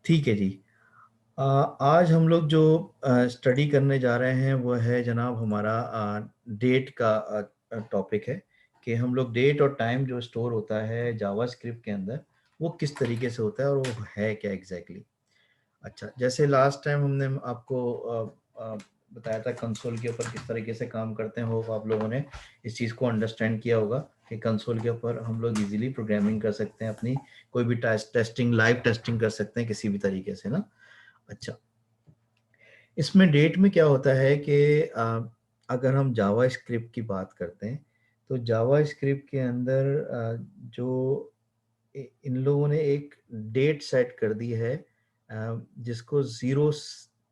ठीक है जी। आज हम लोग जो स्टडी करने जा रहे हैं वो है जनाब हमारा डेट का टॉपिक है कि हम लोग डेट और टाइम जो स्टोर होता है जावास्क्रिप्ट के अंदर वो किस तरीके से होता है और वो है क्या एग्जैक्टली। अच्छा, जैसे लास्ट टाइम हमने आपको बताया था कंसोल के ऊपर किस तरीके से काम करते हैं। होप आप लोगों ने इस चीज़ को अंडरस्टैंड किया होगा कि कंसोल के ऊपर हम लोग इजीली प्रोग्रामिंग कर सकते हैं, अपनी कोई भी टेस्टिंग, लाइव टेस्टिंग कर सकते हैं किसी भी तरीके से ना। अच्छा, इसमें डेट में क्या होता है कि अगर हम जावा स्क्रिप्ट की बात करते हैं तो जावा स्क्रिप्ट के अंदर जो इन लोगों ने एक डेट सेट कर दी है, जिसको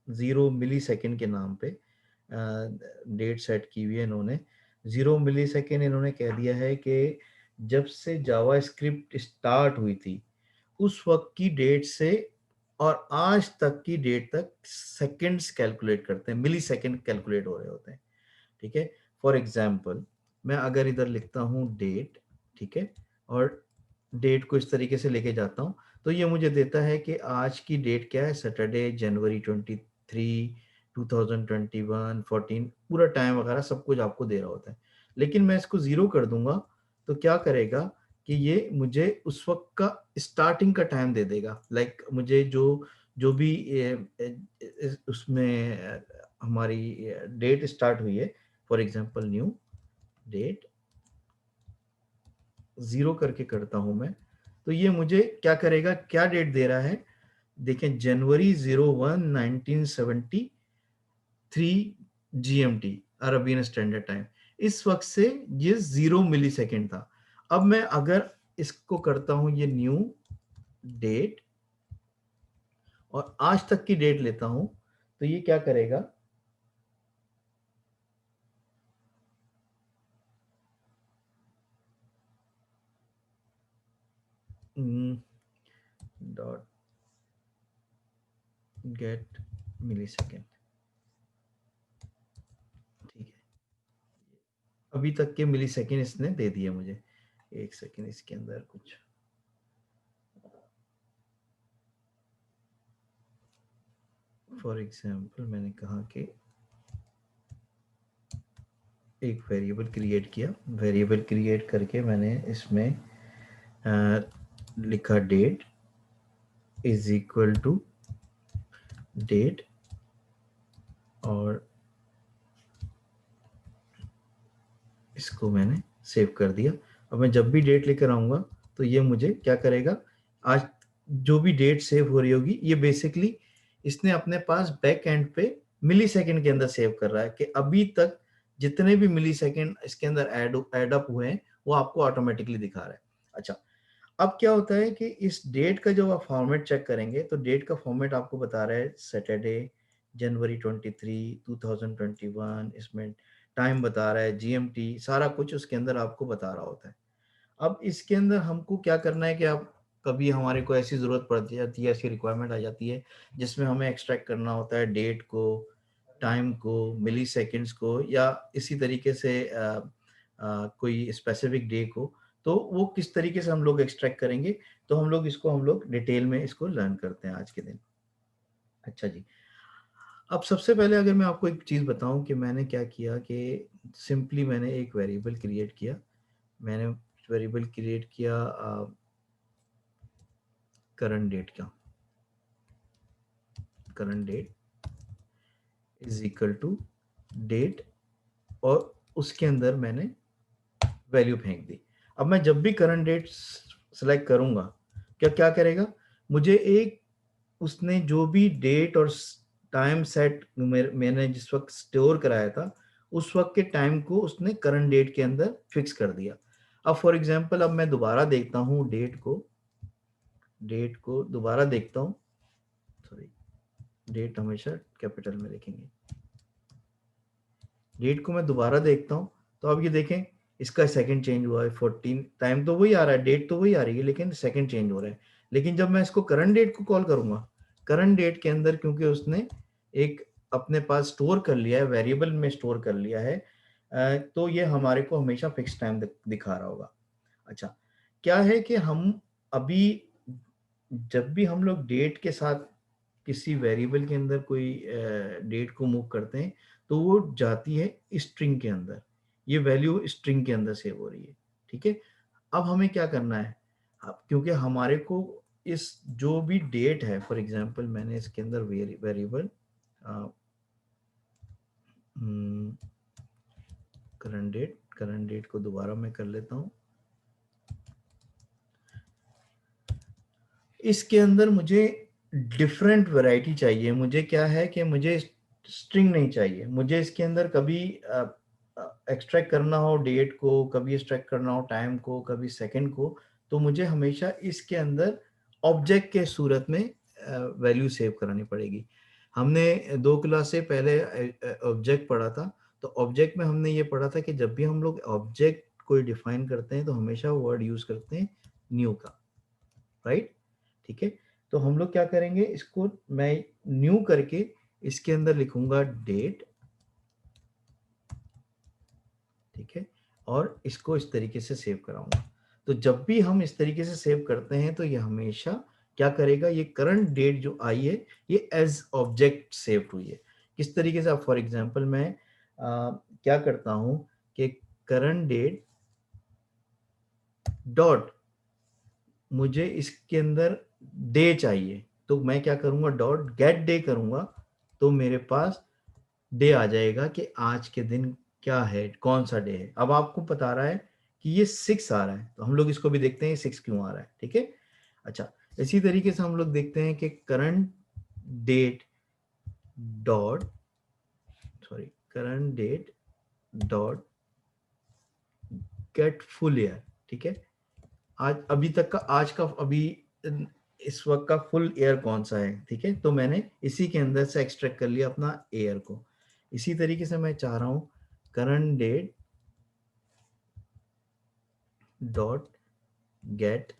ज़ीरो मिली सेकेंड के नाम पे डेट सेट की हुई है इन्होंने। 0 मिली सेकेंड इन्होंने कह दिया है कि जब से जावा स्क्रिप्ट स्टार्ट हुई थी उस वक्त की डेट से और आज तक की डेट तक सेकंड्स कैलकुलेट करते हैं, मिली सेकेंड कैलकुलेट हो रहे होते हैं। ठीक है, फॉर एग्जाम्पल मैं अगर इधर लिखता हूँ डेट, ठीक है, और डेट को इस तरीके से लेके जाता हूँ तो ये मुझे देता है कि आज की डेट क्या है, सैटरडे January 23 2021 14, पूरा टाइम वगैरह सब कुछ आपको दे रहा होता है। लेकिन मैं इसको जीरो कर दूंगा तो क्या करेगा कि ये मुझे उस वक्त का स्टार्टिंग का टाइम दे देगा। लाइक मुझे जो जो भी उसमें हमारी डेट स्टार्ट हुई है, for example new date zero करके करता हूं मैं, तो ये मुझे क्या करेगा, क्या डेट दे रहा है, देखें January 01 1973 GMT, Arabian standard time. इस वक्त से ये 0 मिली सेकेंड था। अब मैं अगर इसको करता हूं ये न्यू डेट और आज तक की डेट लेता हूं तो ये क्या करेगा, डॉट गेट मिली सेकेंड। ठीक है, अभी तक के मिली सेकेंड इसने दे दिए मुझे। एक सेकेंड, इसके अंदर कुछ फॉर एग्जाम्पल मैंने कहा कि एक वेरिएबल क्रिएट किया, वेरिएबल क्रिएट करके मैंने इसमें लिखा date is equal to date और इसको मैंने सेव कर दिया। अब मैं जब भी डेट लेकर आऊंगा तो ये मुझे क्या करेगा, आज जो भी डेट सेव हो रही होगी ये बेसिकली इसने अपने पास बैक एंड पे मिली सेकेंड के अंदर सेव कर रहा है कि अभी तक जितने भी मिली सेकेंड इसके अंदर ऐड अप हुए हैं वो आपको ऑटोमेटिकली दिखा रहा है। अच्छा, अब क्या होता है कि इस डेट का जब आप फॉर्मेट चेक करेंगे तो डेट का फॉर्मेट आपको बता रहा है सैटरडे January 23 2021, इसमें टाइम बता रहा है, जीएमटी सारा कुछ उसके अंदर आपको बता रहा होता है। अब इसके अंदर हमको क्या करना है कि आप कभी हमारे को ऐसी ज़रूरत पड़ जाती है, ऐसी रिक्वायरमेंट आ जाती है जिसमें हमें एक्सट्रैक्ट करना होता है डेट को, टाइम को, मिली सेकेंड्स को, या इसी तरीके से कोई स्पेसिफिक डे को, तो वो किस तरीके से हम लोग एक्सट्रैक्ट करेंगे, तो हम लोग डिटेल में इसको लर्न करते हैं आज के दिन। अच्छा जी, अब सबसे पहले अगर मैं आपको एक चीज़ बताऊं कि मैंने क्या किया कि सिंपली मैंने एक वेरिएबल क्रिएट किया। मैंने वेरिएबल क्रिएट किया करंट डेट का, current date is equal to date और उसके अंदर मैंने वैल्यू फेंक दी। अब मैं जब भी करंट डेट सेलेक्ट करूंगा, क्या क्या करेगा, मुझे एक उसने जो भी डेट और टाइम सेट मैंने जिस वक्त स्टोर कराया था उस वक्त के टाइम को उसने करंट डेट के अंदर फिक्स कर दिया। अब फॉर एग्जांपल अब मैं दोबारा देखता हूँ डेट को दोबारा देखता हूँ, सॉरी, डेट हमेशा कैपिटल में लिखेंगे। डेट को मैं दोबारा देखता हूँ तो अब ये देखें इसका सेकंड चेंज हुआ है 14, टाइम तो वही आ रहा है, डेट तो वही आ रही है, लेकिन सेकंड चेंज हो रहा है। लेकिन जब मैं इसको करंट डेट को कॉल करूंगा, करंट डेट के अंदर क्योंकि उसने एक अपने पास स्टोर कर लिया है, वेरिएबल में स्टोर कर लिया है, तो ये हमारे को हमेशा फिक्स टाइम दिखा रहा होगा। अच्छा, क्या है कि हम अभी जब भी हम लोग डेट के साथ किसी वेरिएबल के अंदर कोई डेट को मूव करते हैं, तो वो जाती है स्ट्रिंग के अंदर। ये वैल्यू स्ट्रिंग के अंदर सेव हो रही है, ठीक है। अब हमें क्या करना है, अब क्योंकि हमारे को इस जो भी डेट है, फॉर एग्जांपल मैंने इसके अंदर वेरिएबल करंट डेट को दोबारा मैं कर लेता हूँ। इसके अंदर मुझे डिफरेंट वैरायटी चाहिए। मुझे क्या है कि मुझे स्ट्रिंग नहीं चाहिए। मुझे इसके अंदर कभी एक्सट्रैक्ट करना हो डेट को, कभी एक्सट्रैक्ट करना हो टाइम को, कभी सेकंड को, तो मुझे हमेशा इसके अंदर ऑब्जेक्ट के सूरत में वैल्यू सेव करानी पड़ेगी। हमने 2 क्लास से पहले ऑब्जेक्ट पढ़ा था। तो ऑब्जेक्ट में हमने ये पढ़ा था कि जब भी हम लोग ऑब्जेक्ट कोई डिफाइन करते हैं तो हमेशा वर्ड यूज करते हैं न्यू का, राइट। ठीक है, तो हम लोग क्या करेंगे, इसको मैं न्यू करके इसके अंदर लिखूंगा डेट, ठीक है, और इसको इस तरीके से सेव कराऊंगा। तो जब भी हम इस तरीके से सेव करते हैं तो ये हमेशा क्या करेगा, ये करंट डेट जो आई है ये एज ऑब्जेक्ट सेव हुई है। किस तरीके से, अब फॉर एग्जांपल मैं क्या करता हूं कि करंट डेट डॉट, मुझे इसके अंदर डे चाहिए, तो मैं क्या करूंगा, डॉट गेट डे करूंगा, तो मेरे पास डे आ जाएगा कि आज के दिन क्या है, कौन सा डे है। अब आपको बता रहा है कि ये 6 आ रहा है, तो हम लोग इसको भी देखते हैं 6 क्यों आ रहा है, ठीक है। अच्छा, इसी तरीके से हम लोग देखते हैं कि current date dot, sorry, current date dot get full year, ठीक है। आज अभी तक का, आज का, अभी इस वक्त का फुल ईयर कौन सा है, ठीक है। तो मैंने इसी के अंदर से एक्सट्रैक्ट कर लिया अपना ईयर को। इसी तरीके से मैं चाह रहा हूं current date dot get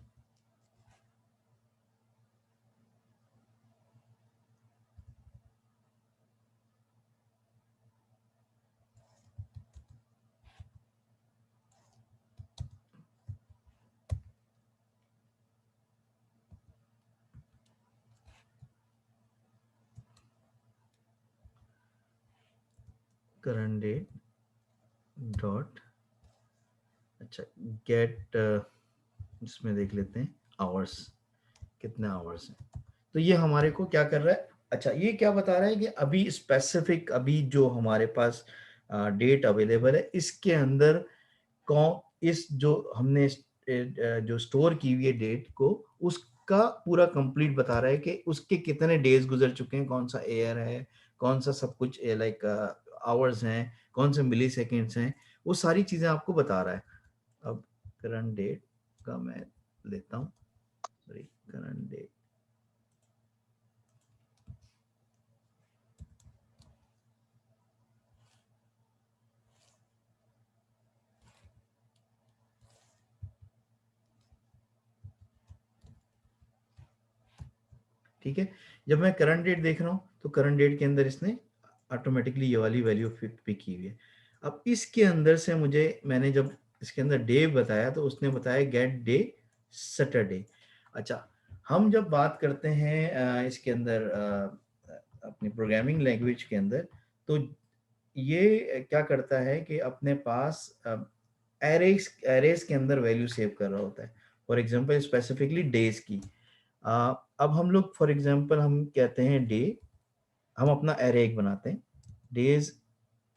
current date dot, अच्छा, गेट, इसमें देख लेते हैं आवर्स, कितने आवर्स हैं। तो ये हमारे को क्या कर रहा है, अच्छा, ये क्या बता रहा है कि अभी स्पेसिफिक, अभी जो हमारे पास डेट अवेलेबल है इसके अंदर कौन, इस जो हमने जो स्टोर की हुई है डेट को, उसका पूरा कंप्लीट बता रहा है कि उसके कितने डेज गुजर चुके हैं, कौन सा ईयर है, कौन सा सब कुछ, लाइक आवर्स हैं, कौन से मिली सेकेंड्स हैं, वो सारी चीजें आपको बता रहा है। अब करंट डेट का मैं लेता हूँ, सॉरी, करंट डेट, ठीक है। जब मैं करंट डेट देख रहा हूँ तो करंट डेट के अंदर इसने ऑटोमेटिकली ये वाली वैल्यू पिक की हुई है। अब इसके अंदर से मुझे, मैंने जब इसके अंदर डे बताया तो उसने बताया गेट डे सैटरडे। अच्छा, हम जब बात करते हैं इसके अंदर अपनी प्रोग्रामिंग लैंग्वेज के अंदर, तो ये क्या करता है कि अपने पास एरेस एरेस के अंदर वैल्यू सेव कर रहा होता है, फॉर एग्जांपल स्पेसिफिकली डेज की। अब हम लोग फॉर एग्जांपल हम कहते हैं डे, हम अपना एरे एक बनाते हैं, डेज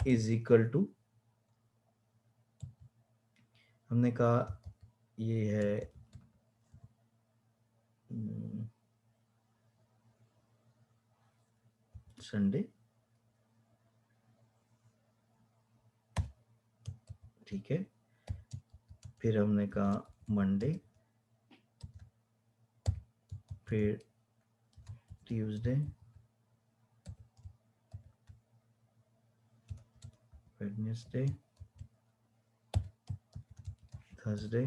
इज इक्वल टू, हमने कहा ये है संडे, ठीक है। फिर हमने कहा मंडे, फिर Tuesday, Wednesday, Thursday,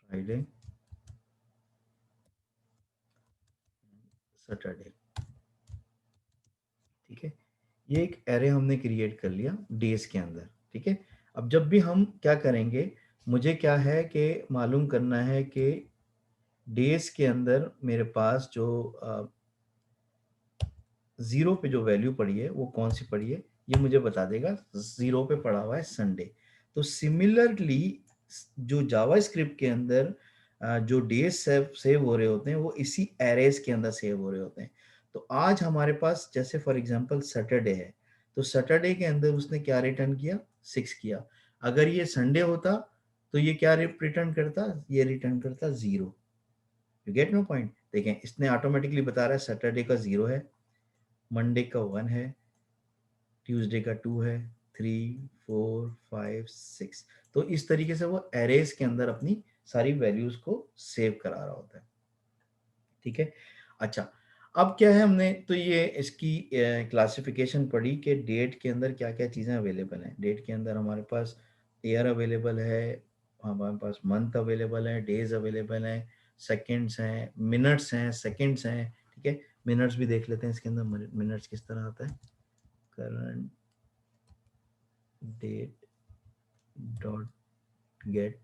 Friday, Saturday, ठीक है। ये एक एरे हमने क्रिएट कर लिया डेज के अंदर, ठीक है। अब जब भी हम क्या करेंगे, मुझे क्या है कि मालूम करना है कि डेज के अंदर मेरे पास जो ज़ीरो पे जो वैल्यू पड़ी है वो कौन सी पड़ी है, ये मुझे बता देगा। ज़ीरो पे पड़ा हुआ है संडे। तो सिमिलरली जो जावास्क्रिप्ट के अंदर जो डेज सेव हो रहे होते हैं वो इसी एरेज के अंदर सेव हो रहे होते हैं। तो आज हमारे पास जैसे फॉर एग्जांपल सैटरडे है, तो सैटरडे के अंदर उसने क्या रिटर्न किया, 6 किया। अगर ये संडे होता तो ये क्या रिटर्न करता, ये रिटर्न करता 0। You get no point. देखें इसने ऑटोमेटिकली बता रहा है सैटरडे का 0 है, मंडे का 1 है, ट्यूसडे का 2 है, 3, 4, 5, 6। तो इस तरीके से वो एरेज के अंदर अपनी सारी वैल्यूज को सेव करा रहा होता है। ठीक है। अच्छा, अब क्या है, हमने तो ये इसकी क्लासिफिकेशन पढ़ी कि डेट के अंदर क्या क्या चीज़ें अवेलेबल हैं। डेट के अंदर हमारे पास ईयर अवेलेबल है, हमारे पास मंथ अवेलेबल है, डेज अवेलेबल हैं, सेकंड्स हैं, मिनट्स हैं, सेकंड्स हैं। ठीक है, मिनट्स भी देख लेते हैं इसके अंदर। मिनट्स किस तरह आता है, करंट डेट डॉट गेट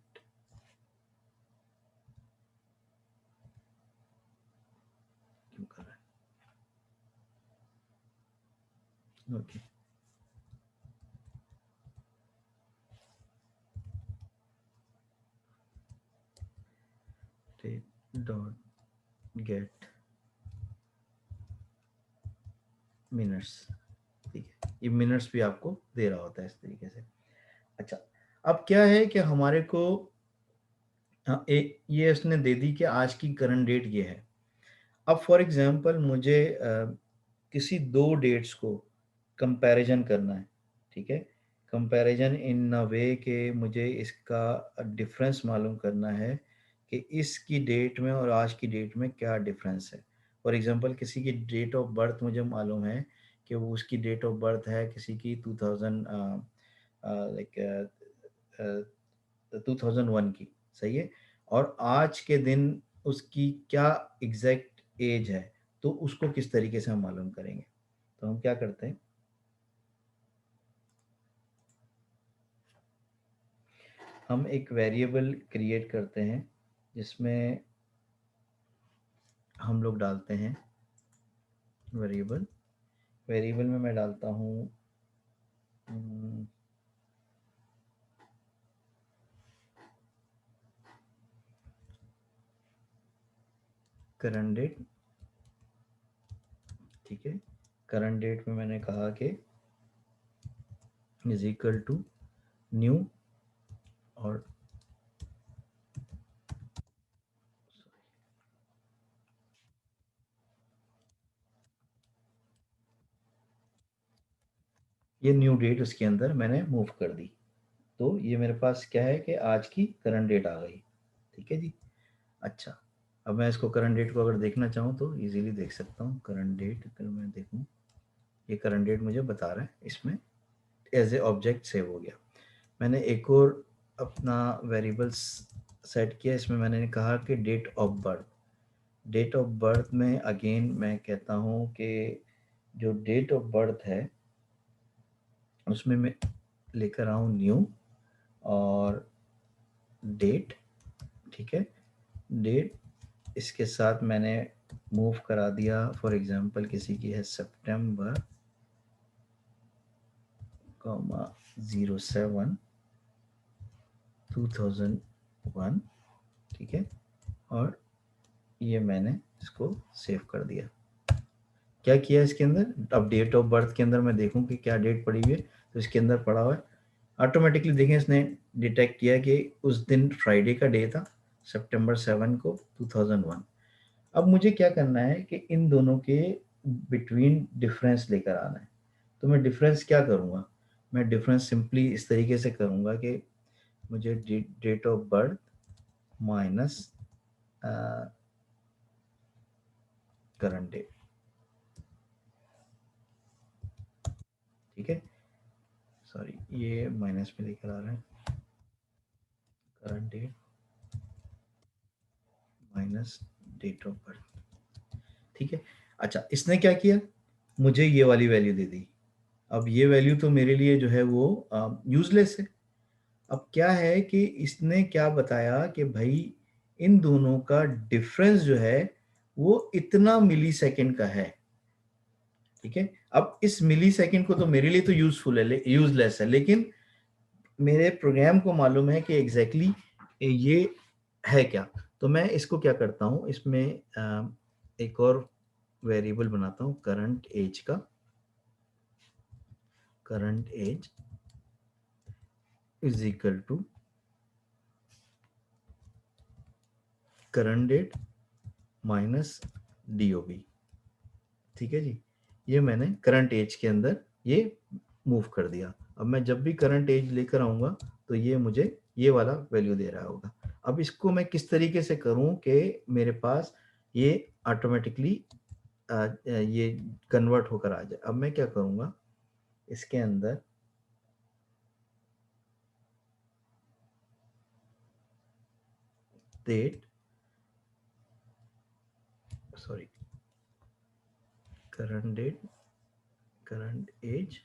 क्यों कर रहा है, okay, date dot get minutes. ठीक है, ये मिनट्स भी आपको दे रहा होता है इस तरीके से। अच्छा, अब क्या है कि हमारे को ये उसने दे दी कि आज की करंट डेट ये है। अब फॉर एग्जांपल मुझे किसी दो डेट्स को कंपैरिजन करना है। ठीक है, कंपैरिजन इन अ वे कि मुझे इसका डिफरेंस मालूम करना है कि इसकी डेट में और आज की डेट में क्या डिफरेंस है। फॉर एग्जांपल किसी की डेट ऑफ बर्थ मुझे मालूम है कि वो उसकी डेट ऑफ बर्थ है किसी की 2000 लाइक 2001 की, सही है, और आज के दिन उसकी क्या एग्जैक्ट एज है, तो उसको किस तरीके से हम मालूम करेंगे। तो हम क्या करते हैं, हम एक वेरिएबल क्रिएट करते हैं जिसमें हम लोग डालते हैं वेरिएबल। वेरिएबल में मैं डालता हूँ करंट डेट। ठीक है, करंट डेट में मैंने कहा कि इज इक्वल टू न्यू, और ये न्यू डेट उसके अंदर मैंने मूव कर दी। तो ये मेरे पास क्या है कि आज की करंट डेट आ गई। ठीक है जी। अच्छा, अब मैं इसको करंट डेट को अगर देखना चाहूँ तो इजीली देख सकता हूँ। करंट डेट अगर मैं देखूँ, ये करंट डेट मुझे बता रहा है, इसमें एज ए ऑब्जेक्ट सेव हो गया। मैंने एक और अपना वेरिएबल्स सेट किया, इसमें मैंने कहा कि date of birth. Date of birth में अगेन मैं कहता हूँ कि जो डेट ऑफ बर्थ है उसमें मैं लेकर आऊँ न्यू और डेट। ठीक है, डेट इसके साथ मैंने मूव करा दिया। फॉर एग्जांपल किसी की है सितंबर 07 2001। ठीक है, और ये मैंने इसको सेव कर दिया। क्या किया इसके अंदर, अब डेट ऑफ बर्थ के अंदर मैं देखूं कि क्या डेट पड़ी हुई है, तो इसके अंदर पड़ा हुआ है ऑटोमेटिकली। देखें इसने डिटेक्ट किया कि उस दिन फ्राइडे का डे था, सितंबर 7 को 2001। अब मुझे क्या करना है कि इन दोनों के बिटवीन डिफरेंस लेकर आना है। तो मैं डिफरेंस क्या करूँगा, मैं डिफरेंस सिंपली इस तरीके से करूँगा कि मुझे date of birth minus current date. ठीक है, सॉरी ये माइनस में लेकर आ रहा है, current date minus date of birth. ठीक है। अच्छा, इसने क्या किया, मुझे ये वाली वैल्यू दे दी। अब ये वैल्यू तो मेरे लिए जो है वो यूजलेस है। अब क्या है कि इसने क्या बताया कि भाई इन दोनों का डिफरेंस जो है वो इतना मिली सेकेंड का है। ठीक है, अब इस मिली सेकेंड को तो मेरे लिए तो यूजफुल है, यूजलेस है, लेकिन मेरे प्रोग्राम को मालूम है कि एग्जैक्टली ये है क्या। तो मैं इसको क्या करता हूँ, इसमें एक और वेरिएबल बनाता हूँ करंट एज का। Current age is equal to current date minus DOB. ठीक है जी, ये मैंने करंट एज के अंदर ये मूव कर दिया। अब मैं जब भी करंट एज लेकर आऊंगा तो ये मुझे ये वाला वैल्यू दे रहा होगा। अब इसको मैं किस तरीके से करूं कि मेरे पास ये ऑटोमेटिकली ये कन्वर्ट होकर आ जाए। अब मैं क्या करूंगा, इसके अंदर date, sorry, current date, current age,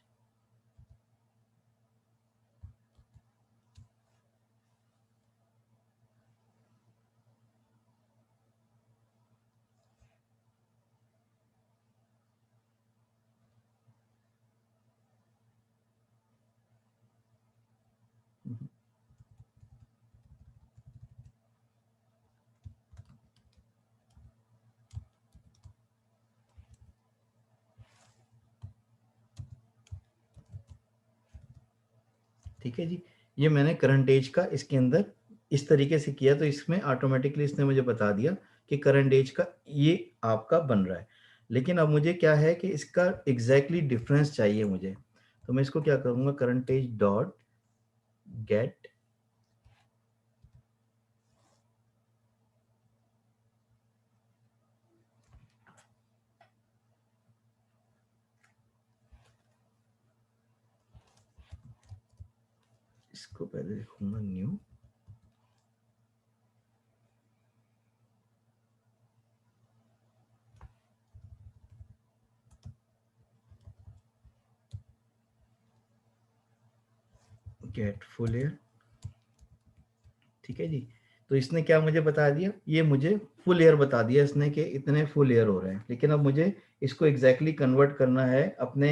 ठीक है जी, ये मैंने करंट एज का इसके अंदर इस तरीके से किया, तो इसमें ऑटोमेटिकली इसने मुझे बता दिया कि करंट एज का ये आपका बन रहा है। लेकिन अब मुझे क्या है कि इसका एग्जैक्टली डिफरेंस चाहिए मुझे। तो मैं इसको क्या करूंगा, करंट एज डॉट गेट इसको पहले लिखूंगा न्यू गेट फुल ईयर। ठीक है जी, तो इसने क्या मुझे बता दिया, ये मुझे फुल ईयर बता दिया इसने कि इतने फुल ईयर हो रहे हैं। लेकिन अब मुझे इसको एग्जैक्टली कन्वर्ट करना है अपने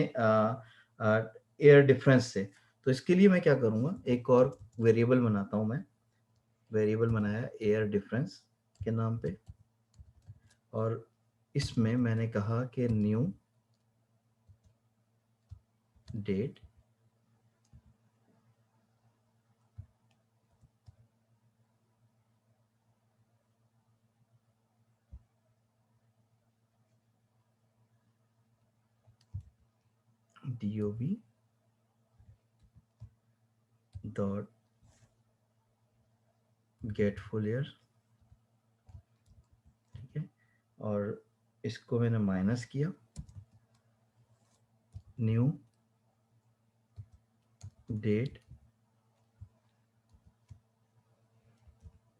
एयर डिफरेंस से। तो इसके लिए मैं क्या करूँगा, एक और वेरिएबल बनाता हूँ मैं। वेरिएबल बनाया एयर डिफरेंस के नाम पे, और इसमें मैंने कहा कि new date DOB dot get full year. ठीक है, और इसको मैंने माइनस किया, new date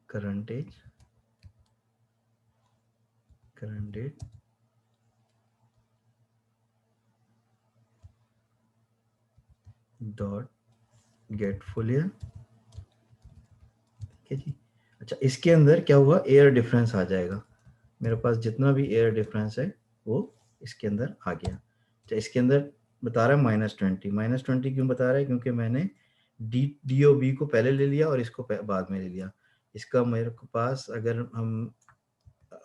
current age, current date dot get full year. ठीक है जी, अच्छा इसके अंदर क्या हुआ, एयर डिफरेंस आ जाएगा। मेरे पास जितना भी एयर डिफरेंस है वो इसके अंदर आ गया। अच्छा इसके अंदर बता रहा है -20। -20 क्यों बता रहा है, क्योंकि मैंने DOB को पहले ले लिया और इसको बाद में ले लिया। इसका मेरे को पास अगर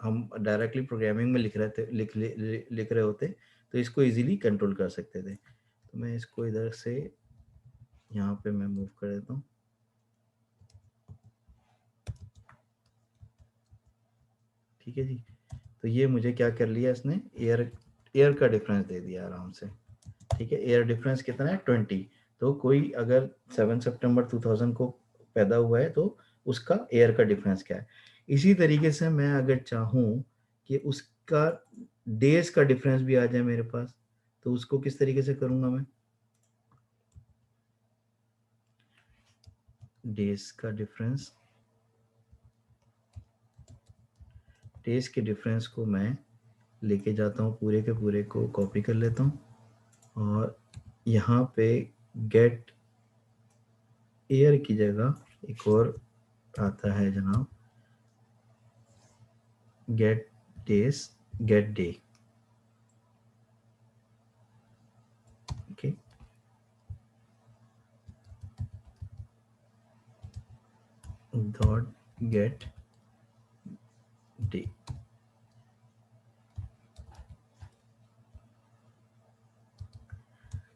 हम डायरेक्टली प्रोग्रामिंग में लिख रहे थे, लिख रहे होते तो इसको इजीली कंट्रोल कर सकते थे। तो मैं इसको इधर से यहाँ पे मैं मूव कर देता हूँ। ठीक है जी, तो ये मुझे क्या कर लिया इसने, एयर एयर का डिफरेंस दे दिया आराम से। ठीक है, एयर डिफरेंस कितना है, 20। तो कोई अगर 7 सितंबर 2000 को पैदा हुआ है तो उसका एयर का डिफरेंस क्या है। इसी तरीके से मैं अगर चाहूँ कि उसका डेज का डिफरेंस भी आ जाए मेरे पास, तो उसको किस तरीके से करूँगा मैं, डेज का डिफरेंस, डेज के डिफरेंस को मैं लेके जाता हूँ, पूरे के पूरे को कॉपी कर लेता हूँ और यहाँ पे गेट एयर की जगह एक और आता है जनाब, get days, get day. Okay, dot get day.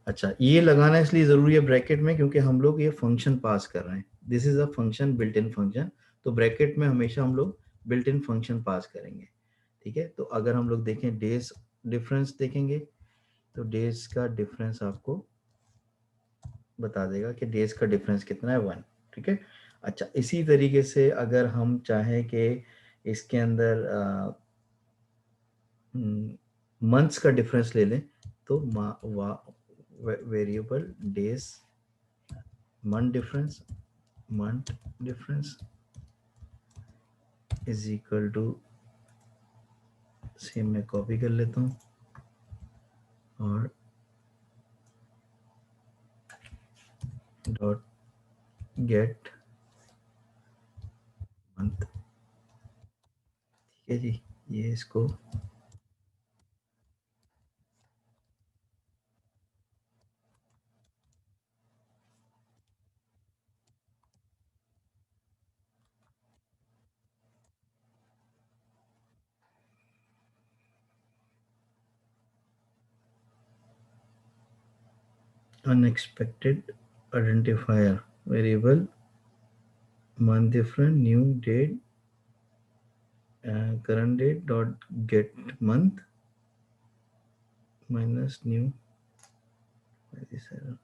अच्छा, ये लगाना इसलिए ज़रूरी है ब्रैकेट में क्योंकि हम लोग ये फंक्शन पास कर रहे हैं, this is a function, built in function. तो ब्रैकेट में हमेशा हम लोग बिल्ट इन फंक्शन पास करेंगे। ठीक है, तो अगर हम लोग देखें डेज डिफरेंस देखेंगे, तो डेज का डिफरेंस आपको बता देगा कि डेज का डिफरेंस कितना है, 1। ठीक है। अच्छा, इसी तरीके से अगर हम चाहें कि इसके अंदर मंथ्स का डिफरेंस ले लें, तो variable days month difference is equal to, same मैं कॉपी कर लेता हूँ और डॉट गेट मंथ। ठीक है जी, ये इसको unexpected identifier variable month different new date, current date dot get month minus new, where is error?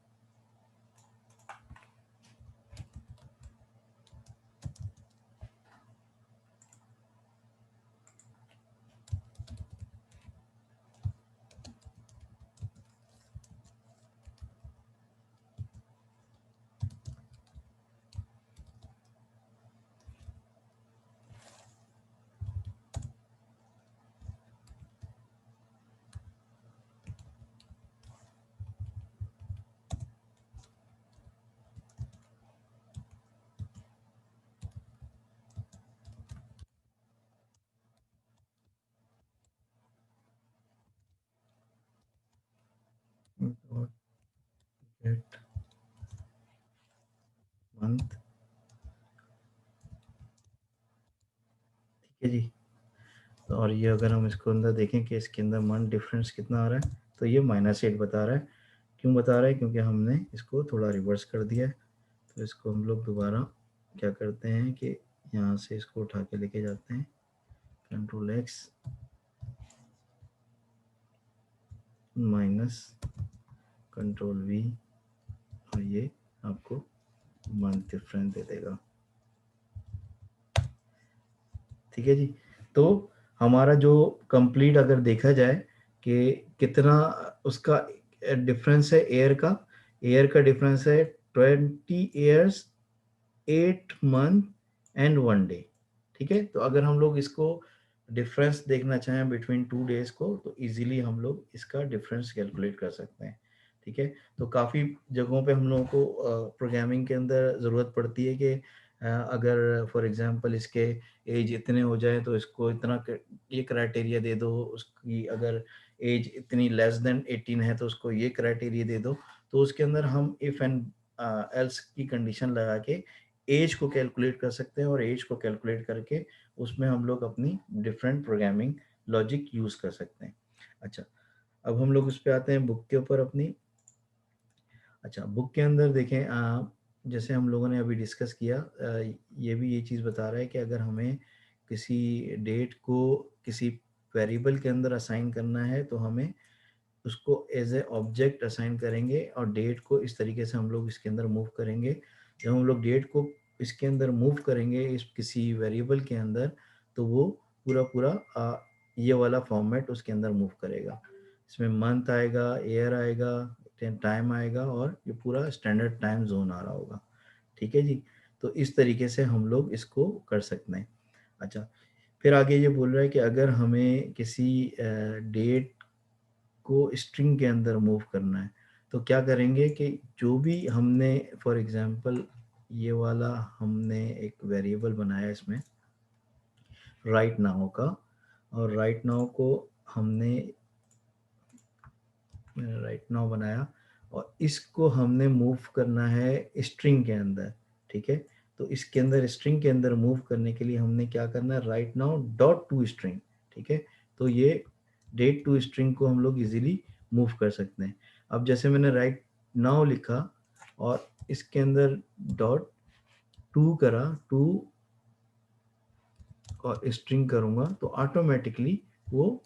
Dot get month। ठीक है जी, तो और ये अगर हम इसको अंदर देखें कि इसके अंदर मंथ डिफरेंस कितना आ रहा है, तो ये -8 बता रहा है। क्यों बता रहा है? क्योंकि हमने इसको थोड़ा रिवर्स कर दिया है। तो इसको हम लोग दोबारा क्या करते हैं कि यहाँ से इसको उठा के लेके जाते हैं, control x minus control we, और ये आपको मंथ डिफरेंस दे देगा। ठीक है जी, तो हमारा जो कंप्लीट अगर देखा जाए कि कितना उसका डिफरेंस है, एयर का डिफरेंस है 20 ईयर्स 8 मंथ एंड 1 डे। ठीक है, तो अगर हम लोग इसको डिफरेंस देखना चाहें बिटवीन 2 डेज को, तो इजीली हम लोग इसका डिफरेंस कैलकुलेट कर सकते हैं। ठीक है, तो काफ़ी जगहों पे हम लोगों को प्रोग्रामिंग के अंदर ज़रूरत पड़ती है कि अगर फॉर एग्जांपल इसके एज इतने हो जाए तो इसको इतना ये क्राइटेरिया दे दो, उसकी अगर एज इतनी लेस देन 18 है तो उसको ये क्राइटेरिया दे दो। तो उसके अंदर हम इफ़ एंड एल्स की कंडीशन लगा के एज को कैलकुलेट कर सकते हैं, और एज को कैलकुलेट करके उसमें हम लोग अपनी डिफरेंट प्रोग्रामिंग लॉजिक यूज़ कर सकते हैं। अच्छा, अब हम लोग उस पे आते हैं बुक के ऊपर अपनी। अच्छा, बुक के अंदर देखें, जैसे हम लोगों ने अभी डिस्कस किया, ये भी ये चीज़ बता रहा है कि अगर हमें किसी डेट को किसी वेरिएबल के अंदर असाइन करना है तो हमें उसको एज ए ऑब्जेक्ट असाइन करेंगे, और डेट को इस तरीके से हम लोग इसके अंदर मूव करेंगे। जब हम लोग डेट को इसके अंदर मूव करेंगे इस किसी वेरिएबल के अंदर, तो वो पूरा पूरा ये वाला फॉर्मेट उसके अंदर मूव करेगा। इसमें मंथ आएगा, ईयर आएगा, टाइम आएगा, और ये पूरा स्टैंडर्ड टाइम जोन आ रहा होगा। ठीक है जी, तो इस तरीके से हम लोग इसको कर सकते हैं। अच्छा, फिर आगे ये बोल रहा है कि अगर हमें किसी डेट को स्ट्रिंग के अंदर मूव करना है, तो क्या करेंगे कि जो भी हमने फॉर एग्जांपल ये वाला हमने एक वेरिएबल बनाया इसमें राइट नाउ का, और राइट नाउ को हमने राइट नाउ बनाया और इसको हमने मूव करना है स्ट्रिंग के अंदर, ठीक है। तो इसके अंदर स्ट्रिंग के अंदर मूव करने के लिए हमने क्या करना है, right now dot to string, ठीक है। तो ये डेट टू स्ट्रिंग को हम लोग इजीली मूव कर सकते हैं। अब जैसे मैंने राइट नाउ लिखा और इसके अंदर डॉट टू करा, टू और स्ट्रिंग करूंगा तो ऑटोमेटिकली वो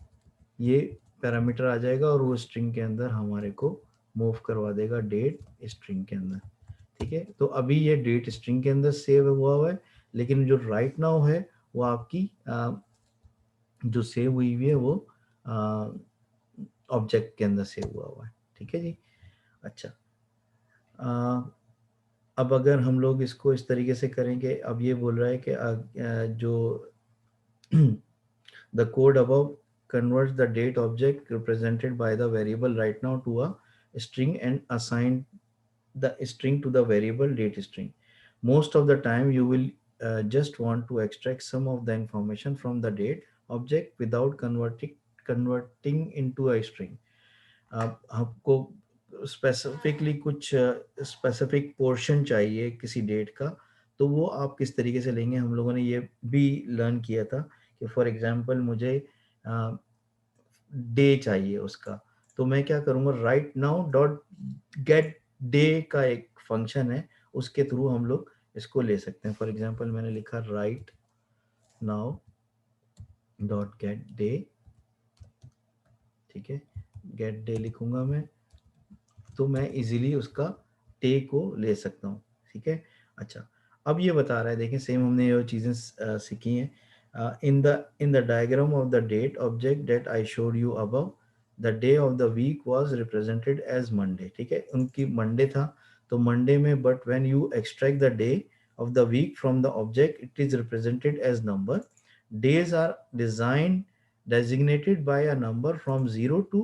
ये पैरामीटर आ जाएगा और वो स्ट्रिंग के अंदर हमारे को मूव करवा देगा डेट स्ट्रिंग के अंदर, ठीक है। तो अभी ये डेट स्ट्रिंग के अंदर सेव हुआ है, लेकिन जो राइट नाउ है वो आपकी जो सेव हुई हुई है वो ऑब्जेक्ट के अंदर सेव हुआ है, ठीक है जी। अच्छा, अब अगर हम लोग इसको इस तरीके से करेंगे, अब ये बोल रहा है कि जो the code above converts the date object represented by the variable right now to a string and assign the string to the variable date string. Most of the time you will just want to extract some of the information from the date object without converting into a string. आप आपको specifically कुछ specific portion चाहिए किसी date का, तो वो आप किस तरीके से लेंगे, हम लोगों ने ये भी लर्न किया था कि फॉर एग्जांपल मुझे डे चाहिए उसका, तो मैं क्या करूँगा, right now dot get day का एक फंक्शन है, उसके थ्रू हम लोग इसको ले सकते हैं। फॉर एग्जांपल मैंने लिखा right now dot get day, ठीक है, गेट डे लिखूंगा मैं, तो मैं इजीली उसका डे को ले सकता हूँ, ठीक है। अच्छा, अब ये बता रहा है, देखें सेम हमने ये चीज़ें सीखी हैं। In the diagram of the date object that I showed you above, the day of the week was represented as Monday, ठीक है, उनकी मंडे था, तो मंडे में, but when you extract the day of the week from the object, it is represented as number. Days are designed designated by a number from 0 to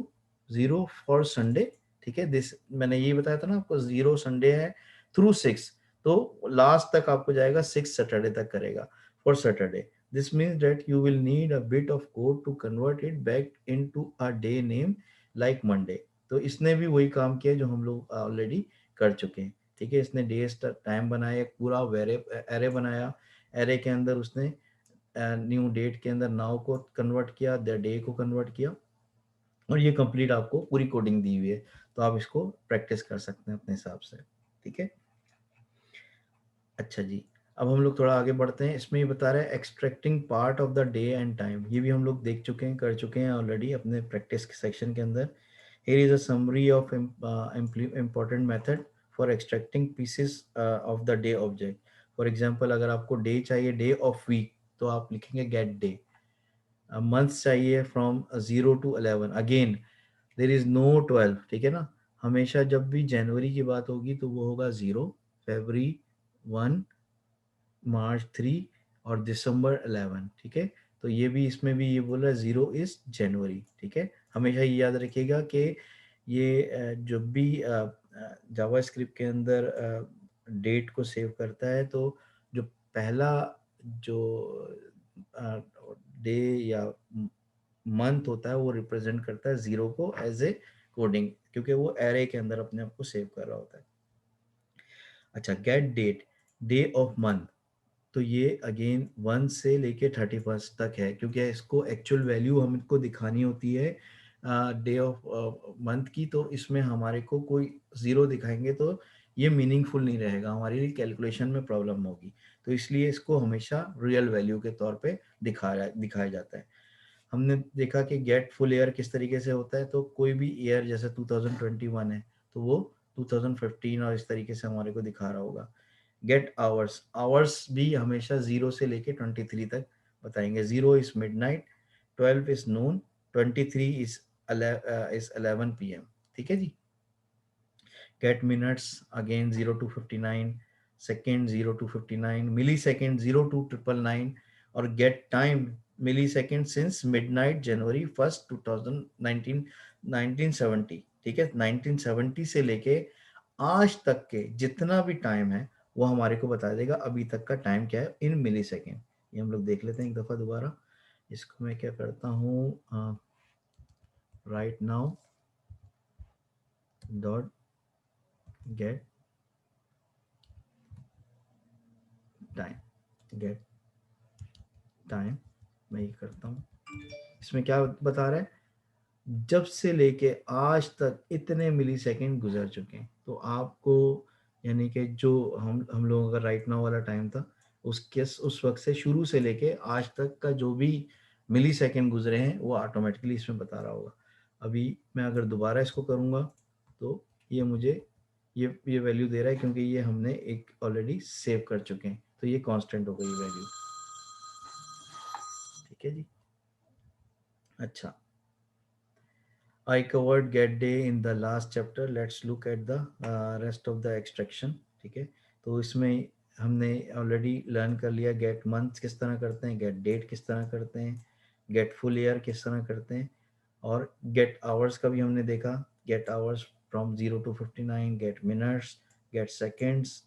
0 for Sunday, ठीक है। This मैंने ये बताया था ना आपको, 0 संडे है थ्रू 6, तो लास्ट तक आपको जाएगा 6 सैटरडे तक करेगा for Saturday. This means that you will need a bit of code to convert it back into a day name like Monday. तो इसने भी वही काम किया जो हम लोग ऑलरेडी कर चुके हैं, ठीक है। इसने डेज टाइम बनाया, एक पूरा एरे बनाया, एरे के अंदर उसने न्यू डेट के अंदर नाउ को कन्वर्ट किया, द डे को कन्वर्ट किया, और ये कंप्लीट आपको पूरी कोडिंग दी हुई है, तो आप इसको प्रैक्टिस कर सकते हैं अपने हिसाब से, ठीक है। अच्छा जी, अब हम लोग थोड़ा आगे बढ़ते हैं। इसमें ये बता रहा है extracting part of the day and time, ये भी हम लोग देख चुके हैं, कर चुके हैं ऑलरेडी अपने प्रैक्टिस के सेक्शन के अंदर। Here is a summary of important method for extracting pieces of the day object. For example अगर आपको डे चाहिए, डे ऑफ वीक, तो आप लिखेंगे गेट डे। मंथ्स चाहिए from 0 to 11, again there is no 12, ठीक है ना। हमेशा जब भी जनवरी की बात होगी तो वो होगा 0, फरवरी 1, मार्च 3 और दिसंबर 11, ठीक है। तो ये भी, इसमें भी ये बोला 0 इज जनवरी, ठीक है। हमेशा ये याद रखिएगा कि ये जो भी जावास्क्रिप्ट के अंदर डेट को सेव करता है, तो जो पहला जो डे या मंथ होता है वो रिप्रेजेंट करता है 0 को एज ए कोडिंग, क्योंकि वो एरे के अंदर अपने आप को सेव कर रहा होता है। अच्छा, get date, day of month, तो ये अगेन 1 से लेके 31 तक है, क्योंकि इसको एक्चुअल वैल्यू हमको दिखानी होती है डे ऑफ मंथ की, तो इसमें हमारे को कोई ज़ीरो दिखाएंगे तो ये मीनिंगफुल नहीं रहेगा, हमारी कैलकुलेशन में प्रॉब्लम होगी, तो इसलिए इसको हमेशा रियल वैल्यू के तौर पे दिखाया जाता है। हमने देखा कि गेट फुल ईयर किस तरीके से होता है, तो कोई भी ईयर जैसे 2021 है तो वो 2015 और इस तरीके से हमारे को दिखा रहा होगा। गेट आवर्स, आवर्स भी हमेशा 0 से लेके 23 तक बताएंगे। 0 is midnight, 12 is noon, 23 is 11 PM, ठीक है जी। Get minutes, again 0 to 59, second 0 to 59, millisecond 0 to 999, और get time millisecond since midnight January 1st 2019 1970, ठीक है। 1970 से लेके आज तक के जितना भी टाइम है वो हमारे को बता देगा अभी तक का टाइम क्या है इन मिली सेकेंड। ये हम लोग देख लेते हैं एक दफ़ा दोबारा। इसको मैं क्या करता हूँ, right now dot get time, get time, मैं ये करता हूँ। इसमें क्या बता रहा है, जब से लेके आज तक इतने मिली सेकेंड गुजर चुके हैं। तो आपको यानी कि जो हम लोगों का राइट नाउ वाला टाइम था, उसके उस वक्त से शुरू से लेके आज तक का जो भी मिली सेकेंड गुजरे हैं वो ऑटोमेटिकली इसमें बता रहा होगा। अभी मैं अगर दोबारा इसको करूँगा तो ये मुझे ये वैल्यू दे रहा है, क्योंकि ये हमने एक ऑलरेडी सेव कर चुके हैं, तो ये कांस्टेंट हो गई वैल्यू। ठीक है जी। अच्छा, I covered get day in the last chapter. Let's look at the rest of the extraction. ठीक है, तो इसमें हमने ऑलरेडी लर्न कर लिया गेट मंथ किस तरह करते हैं, गेट डेट किस तरह करते हैं, गेट फुल ईयर किस तरह करते हैं, और गेट आवर्स का भी हमने देखा, get hours from 0 to 59, get minutes, get seconds.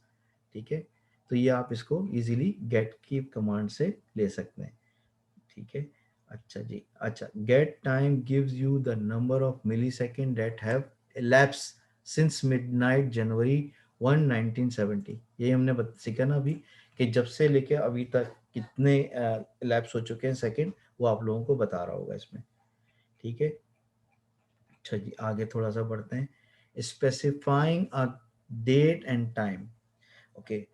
ठीक है, तो ये आप इसको इजीली गेट की कमांड से ले सकते हैं। ठीक है, अच्छा जी। अच्छा, get time gives you the number of millisecond date have elapsed since midnight January 1970। यही हमने सीखा ना अभी, कि जब से लेके अभी तक कितने elapse हो चुके हैं सेकेंड, वो आप लोगों को बता रहा होगा इसमें। ठीक है, अच्छा जी, आगे थोड़ा सा बढ़ते हैं। Specifying a date and time. Okay,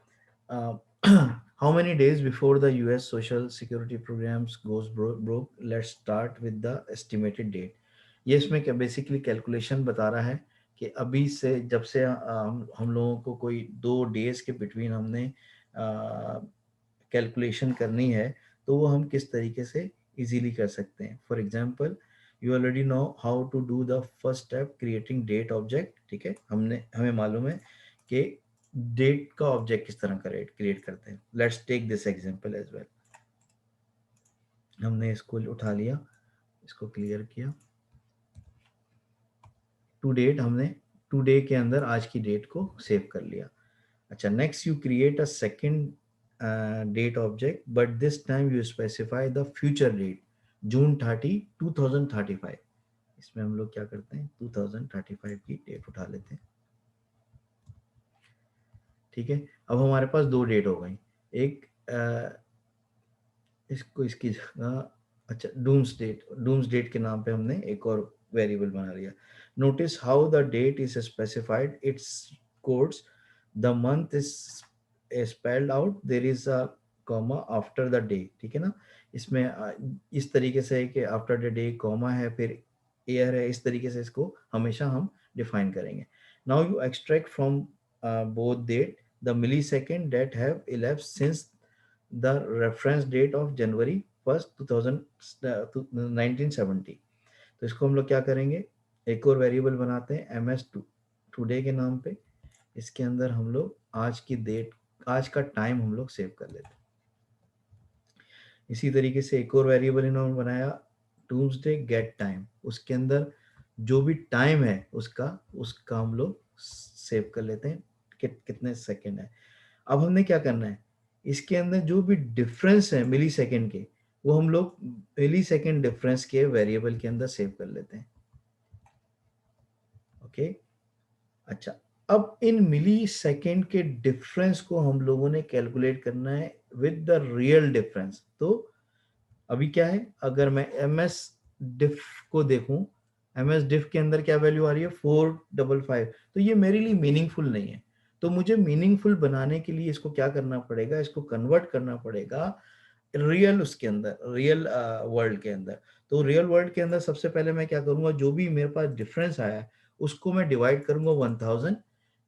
how many days before the US social security programs goes broke? Let's start with the estimated date. ये इसमें क्या बेसिकली कैलकुलेशन बता रहा है कि अभी से जब से हम लोगों को कोई 2 डेज के बिटवीन हमने कैलकुलेशन करनी है, तो वो हम किस तरीके से इजीली कर सकते हैं। For example, you already know how to do the first step, creating date object. ठीक है, हमें मालूम है कि डेट का ऑब्जेक्ट किस तरह क्रिएट करते हैं। Let's take this example as well. हमने इसको उठा लिया, इसको क्लियर किया। टू डेट, हमने टू डे के अंदर आज की डेट को सेव कर लिया। अच्छा, next you create a second date object, but this time you specify the future date June 30, 2035। इसमें हम लोग क्या करते हैं, 2035 की डेट उठा लेते हैं। ठीक है, अब हमारे पास 2 डेट हो गई। एक इसको इसकी जगह, अच्छा, डूम्स डेट के नाम पे हमने एक और वेरिएबल बना लिया। Notice how the date is specified, it's codes, the month is spelled out, there is a comma after the day. ठीक है ना, इसमें इस तरीके से है कि आफ्टर द डे कॉमा है, फिर ईयर है, इस तरीके से इसको हमेशा हम डिफाइन करेंगे। Now you extract from both date the millisecond date have elapsed since the reference date of January 1, 1970। तो इसको हम लोग क्या करेंगे, एक और वेरिएबल बनाते हैं एम एस टूडे के नाम पे। इसके अंदर हम लोग आज की डेट, आज का टाइम हम लोग सेव कर लेते हैं। इसी तरीके से एक और वेरिएबल इन्होंने बनाया ट्यूसडे गेट टाइम, उसके अंदर जो भी टाइम है उसका उसका हम लोग सेव कर लेते हैं कितने सेकेंड है। अब हमने क्या करना है, इसके अंदर जो भी डिफरेंस है मिली सेकेंड के, वो हम लोग मिली सेकेंड डिफरेंस के वेरिएबल के अंदर सेव कर लेते हैं। ओके, अच्छा, अब इन मिली सेकेंड के डिफरेंस को हम लोगों ने कैलकुलेट करना है विद द रियल डिफरेंस। तो अभी क्या है, अगर मैं एम एस डिफ को देखूं, एम एस डिफ के अंदर क्या वैल्यू आ रही है 455, तो ये मेरे लिए मीनिंगफुल नहीं है। तो मुझे मीनिंगफुल बनाने के लिए इसको क्या करना पड़ेगा, इसको कन्वर्ट करना पड़ेगा रियल, उसके अंदर रियल वर्ल्ड के अंदर। तो रियल वर्ल्ड के अंदर सबसे पहले मैं क्या करूंगा, जो भी मेरे पास डिफरेंस आया है उसको मैं डिवाइड करूंगा 1000,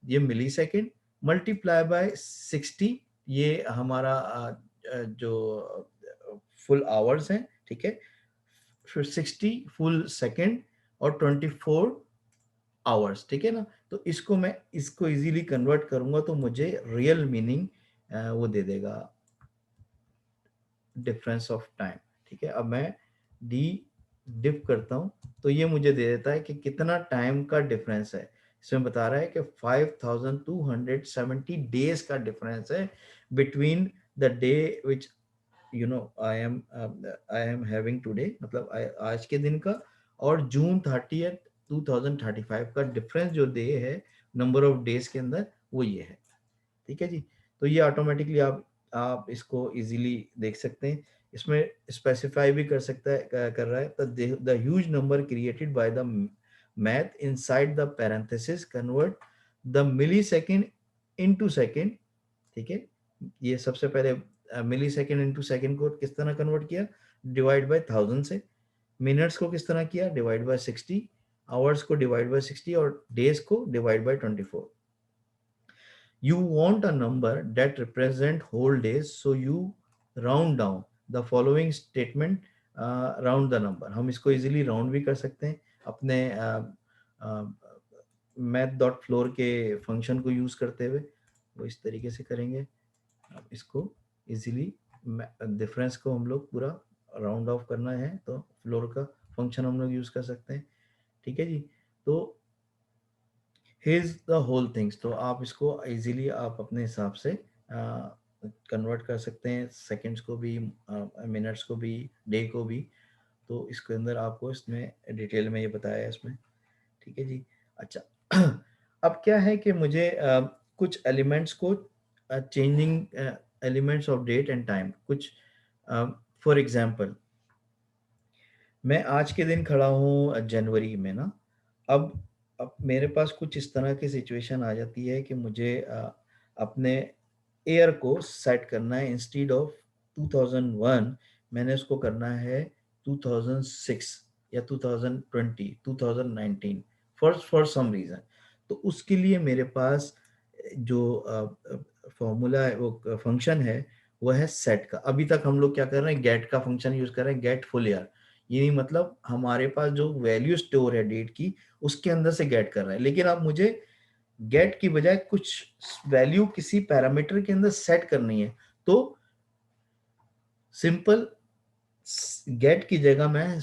ये मिली सेकेंड, मल्टीप्लाई बाय 60, ये हमारा जो फुल आवर्स हैं। ठीक है, फिर 60 फुल सेकेंड और 24 आवर्स। ठीक है ना, तो इसको मैं इसको इजीली कन्वर्ट करूंगा तो मुझे रियल मीनिंग वो दे देगा, डिफरेंस ऑफ टाइम। ठीक है, अब मैं डी डिफ करता हूं तो ये मुझे दे देता है कि कितना टाइम का डिफरेंस है। इसमें बता रहा है कि 5270 डेज का डिफरेंस है between the day which I am having today, मतलब आज के दिन का, और जून 30th 2035 का डिफरेंस जो डे है नंबर ऑफ डेज के अंदर, वो ये है। ठीक है जी। तो ये ऑटोमेटिकली आप इसको इजीली देख सकते हैं। इसमें स्पेसिफाई भी कर सकता है, कर रहा है the huge number created by the math inside the parenthesis convert the millisecond into second. ठीक है, ये सबसे पहले मिली सेकेंड इंटू सेकेंड को किस तरह कन्वर्ट किया, डिवाइड बाय 1000 से। मिनट्स को किस तरह किया, डिवाइड बाय 60। आवर्स को डिवाइड बाय 60 और डेज को divide by 24। You want a number that represent whole days, so you round down the following statement, round the number। हम इसको easily round भी कर सकते हैं अपने मैथ डॉट फ्लोर के फंक्शन को यूज करते हुए, वो इस तरीके से करेंगे। अब इसको इजीली डिफरेंस को हम लोग पूरा राउंड ऑफ करना है तो फ्लोर का फंक्शन हम लोग यूज कर सकते हैं। ठीक है जी। तो हिज द होल थिंग्स, तो आप इसको इजीली आप अपने हिसाब से कन्वर्ट कर सकते हैं, सेकंड्स को भी, मिनट्स को भी, डे को भी। तो इसके अंदर आपको इसमें डिटेल में ये बताया है इसमें। ठीक है जी। अच्छा अब क्या है कि मुझे कुछ एलिमेंट्स को changing elements of date and time, कुछ फॉर एग्जांपल मैं आज के दिन खड़ा हूँ जनवरी में ना। अब अब मेरे पास कुछ इस तरह की सिचुएशन आ जाती है कि मुझे अपने ईयर को सेट करना है। इंस्टीड ऑफ 2001 मैंने उसको करना है 2006 या 2020 2019 फॉर सम रीज़न। तो उसके लिए मेरे पास जो फॉर्मूला है, वो फंक्शन है, वो है सेट का। अभी तक हम लोग क्या कर रहे हैं, गेट का फंक्शन यूज कर रहे हैं, गेट फुल ईयर। ये मतलब हमारे पास जो वैल्यू स्टोर है डेट की, उसके अंदर से गेट कर रहा है। लेकिन अब मुझे गेट की बजाय कुछ वैल्यू किसी पैरामीटर के अंदर सेट करनी है, तो सिंपल गेट की जगह मैं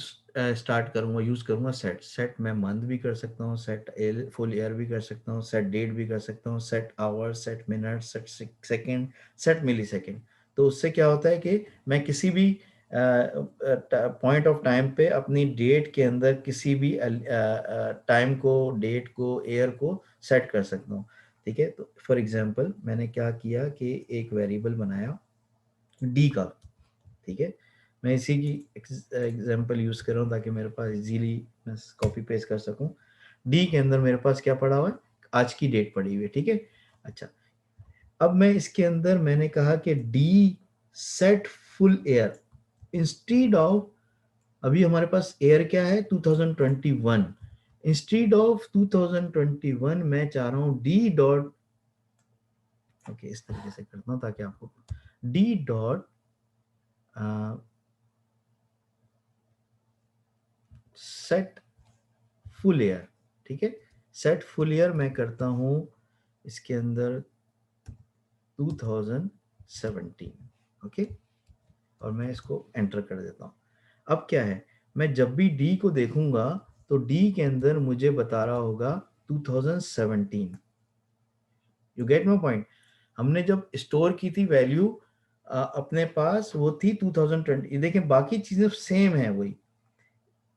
स्टार्ट करूंगा, यूज करूंगा सेट। सेट मैं मंथ भी कर सकता हूँ, सेट फुल ईयर भी कर सकता हूँ, सेट डेट भी कर सकता हूँ, set hour, set minute, set second, set millisecond. तो उससे क्या होता है कि मैं किसी भी पॉइंट ऑफ टाइम पे अपनी डेट के अंदर किसी भी टाइम को, डेट को, ईयर को सेट कर सकता हूँ। ठीक है। तो फॉर एग्जांपल मैंने क्या किया कि एक वेरिएबल बनाया डी का। ठीक है। मैं इसी की एग्जांपल यूज कर रहा हूँ ताकि मेरे पास इजीली मैं कॉपी पेस्ट कर सकूं। डी के अंदर मेरे पास क्या पड़ा हुआ है, आज की डेट पड़ी हुई है। ठीक है। अच्छा, अब मैं इसके अंदर मैंने कहा कि D set full air instead of, अभी हमारे पास एयर क्या है 2021, इंस्टीड ऑफ 2021 मैं चाह रहा हूं डी डॉट, ओके इस तरीके से करता हूं ताकि आपको D dot set full year. ठीक है। सेट फुल ईयर मैं करता हूं इसके अंदर 2017। ओके, और मैं इसको एंटर कर देता हूं। अब क्या है, मैं जब भी डी को देखूंगा तो डी के अंदर मुझे बता रहा होगा 2017। You get my point. हमने जब स्टोर की थी वैल्यू अपने पास, वो थी 2020। देखिए बाकी चीजें सेम है, वही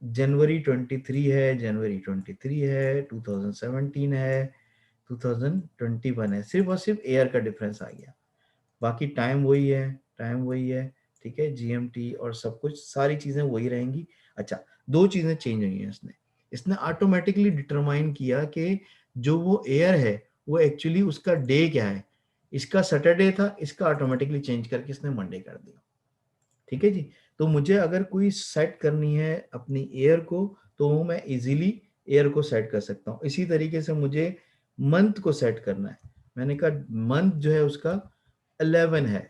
जनवरी 23 है, जनवरी 23 है, 2017 है, 2021 है। सिर्फ और सिर्फ ईयर का डिफरेंस आ गया, बाकी टाइम वही है, टाइम वही है। ठीक है, जीएमटी और सब कुछ सारी चीजें वही रहेंगी। अच्छा, दो चीजें चेंज हुई हैं इसने। इसने ऑटोमेटिकली डिटरमाइन किया कि जो वो ईयर है वो एक्चुअली उसका डे क्या है। इसका सैटरडे था, इसका ऑटोमेटिकली चेंज करके इसने मंडे कर दिया। ठीक है जी। तो मुझे अगर कोई सेट करनी है अपनी ईयर को, तो वो मैं इजीली ईयर को सेट कर सकता हूँ। इसी तरीके से मुझे मंथ को सेट करना है, मैंने कहा मंथ जो है उसका 11 है।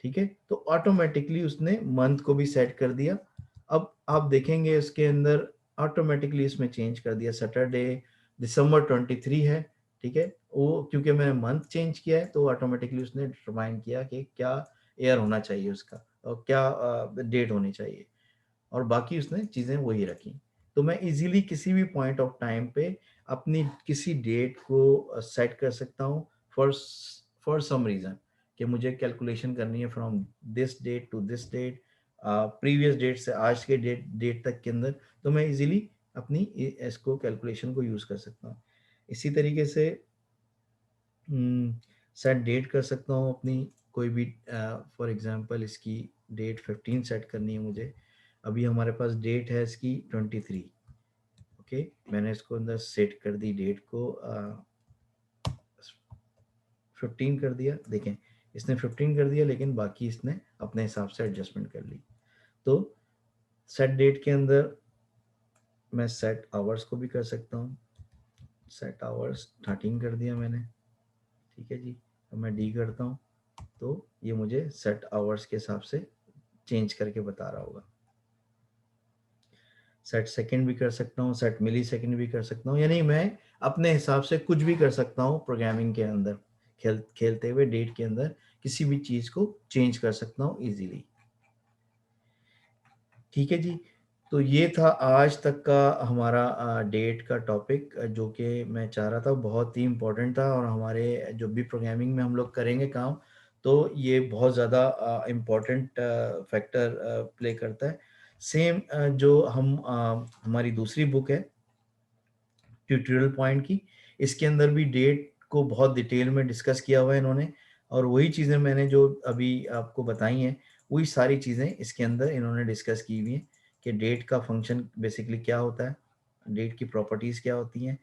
ठीक है, तो ऑटोमेटिकली उसने मंथ को भी सेट कर दिया। अब आप देखेंगे इसके अंदर ऑटोमेटिकली इसमें चेंज कर दिया, सैटरडे दिसंबर 23 है। ठीक है, वो क्योंकि मैंने मंथ चेंज किया है तो ऑटोमेटिकली उसने डिटरमाइन किया कि क्या ईयर होना चाहिए उसका और क्या डेट होनी चाहिए, और बाकी उसने चीज़ें वही रखी। तो मैं इजीली किसी भी पॉइंट ऑफ टाइम पे अपनी किसी डेट को सेट कर सकता हूँ फॉर फॉर सम रीज़न, कि मुझे कैलकुलेशन करनी है from this date to this date, previous date से आज के डेट डेट तक के अंदर, तो मैं इजीली अपनी इसको कैलकुलेशन को यूज़ कर सकता हूँ। इसी तरीके से सेट डेट कर सकता हूँ अपनी, कोई भी फॉर एग्जांपल इसकी डेट 15 सेट करनी है मुझे। अभी हमारे पास डेट है इसकी 23। ओके, मैंने इसको अंदर सेट कर दी डेट को 15 कर दिया। देखें, इसने 15 कर दिया, लेकिन बाकी इसने अपने हिसाब से एडजस्टमेंट कर ली। तो सेट डेट के अंदर मैं सेट आवर्स को भी कर सकता हूँ। सेट आवर्स 13 कर दिया मैंने, ठीक है जी। अब मैं डी करता हूँ, तो ये मुझे सेट आवर्स के हिसाब से चेंज करके बता रहा होगा। सेट सेकंड भी कर सकता हूँ, सेट मिली सेकंड भी कर सकता हूँ, यानी मैं अपने हिसाब से कुछ भी कर सकता हूँ प्रोग्रामिंग के अंदर, खेलते हुए डेट के अंदर किसी भी चीज़ को चेंज कर सकता हूँ इजीली। ठीक है जी। तो ये था आज तक का हमारा डेट का टॉपिक, जो कि मैं चाह रहा था, बहुत ही इम्पोर्टेंट था, और हमारे जो भी प्रोग्रामिंग में हम लोग करेंगे काम, तो ये बहुत ज़्यादा इम्पोर्टेंट फैक्टर प्ले करता है। सेम जो हम हमारी दूसरी बुक है ट्यूटोरियल पॉइंट की, इसके अंदर भी डेट को बहुत डिटेल में डिस्कस किया हुआ है इन्होंने, और वही चीज़ें मैंने जो अभी आपको बताई हैं, वही सारी चीज़ें इसके अंदर इन्होंने डिस्कस की हुई हैं, कि डेट का फंक्शन बेसिकली क्या होता है, डेट की प्रॉपर्टीज़ क्या होती हैं।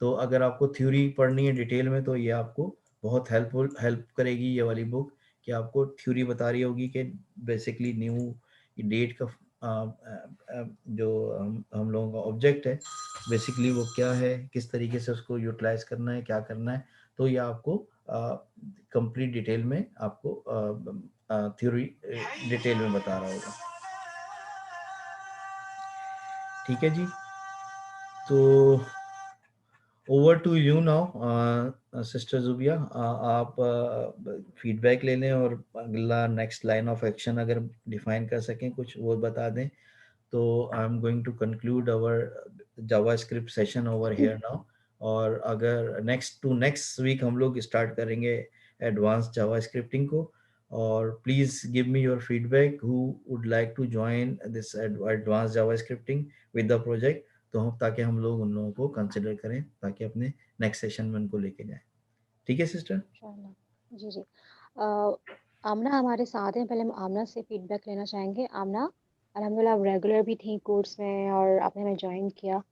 तो अगर आपको थ्योरी पढ़नी है डिटेल में, तो ये आपको बहुत हेल्प करेगी ये वाली बुक, कि आपको थ्योरी बता रही होगी कि बेसिकली न्यू डेट का जो हम लोगों का ऑब्जेक्ट है, बेसिकली वो क्या है, किस तरीके से उसको यूटिलाइज करना है, क्या करना है। तो ये आपको कंप्लीट डिटेल में आपको थ्योरी डिटेल में बता रहा होगा। ठीक है जी। तो over to you now sister Zubia, आप फीडबैक ले लें, और अगला नेक्स्ट लाइन ऑफ एक्शन अगर डिफाइन कर सकें कुछ वो बता दें। तो I am going to conclude our JavaScript session over here now, और अगर नेक्स्ट वीक हम लोग स्टार्ट करेंगे एडवांस जावास्क्रिप्टिंग को। और please give me your feedback who would like to join this advance javascripting with the project, तो हम ताकि हम लोग उन लोगों को कंसिडर करें, ताकि अपने नेक्स्ट सेशन में उनको लेके जाएं। ठीक है सिस्टर? इंशाल्लाह। जी जी। अ, आमना हमारे साथ हैं, पहले हम आमना से फीडबैक लेना चाहेंगे। आमना, अल्हम्दुलिल्लाह आप रेगुलर भी थी कोर्स में और आपने हमें ज्वाइन किया।